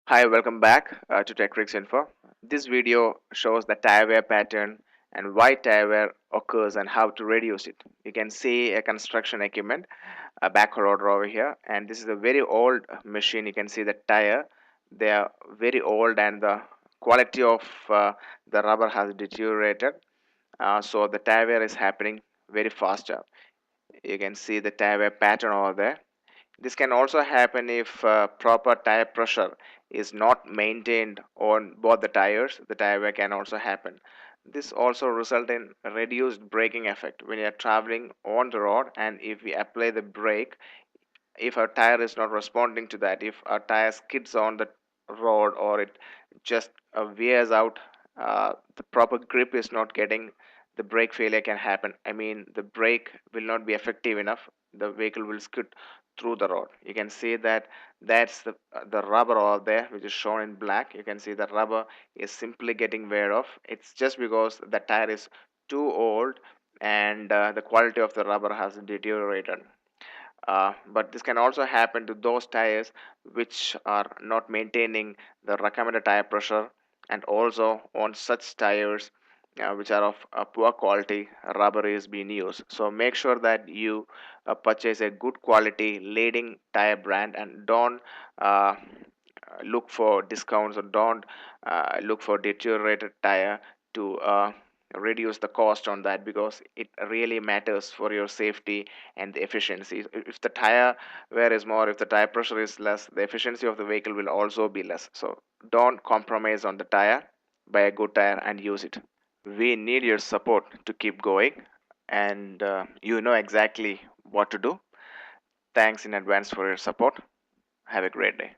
Hi, welcome back to TechRix Info. This video shows the tire wear pattern and why tire wear occurs and how to reduce it. You can see a construction equipment, a backhoe loader over here, and this is a very old machine. You can see the tire; they are very old, and the quality of the rubber has deteriorated. So the tire wear is happening very faster. You can see the tire wear pattern over there. This can also happen if proper tire pressure is not maintained on both the tires. The tire wear can also happen. This also result in reduced braking effect when you are traveling on the road, and if we apply the brake, if our tire is not responding to that, if our tire skids on the road or it just wears out, the proper grip is not getting, the brake failure can happen. I mean, the brake will not be effective enough, the vehicle will skid through the road. You can see that that's the rubber over there, which is shown in black. You can see the rubber is simply getting wear off. It's just because the tire is too old, and the quality of the rubber has deteriorated. But this can also happen to those tires which are not maintaining the recommended tire pressure, and also on such tires which are of poor quality, rubber is being used. So make sure that you purchase a good quality leading tire brand, and don't look for discounts, or don't look for deteriorated tire to reduce the cost on that, because it really matters for your safety and the efficiency. If the tire wear is more, if the tire pressure is less, the efficiency of the vehicle will also be less. So don't compromise on the tire. Buy a good tire and use it. We need your support to keep going, and you know exactly what to do. Thanks in advance for your support. Have a great day.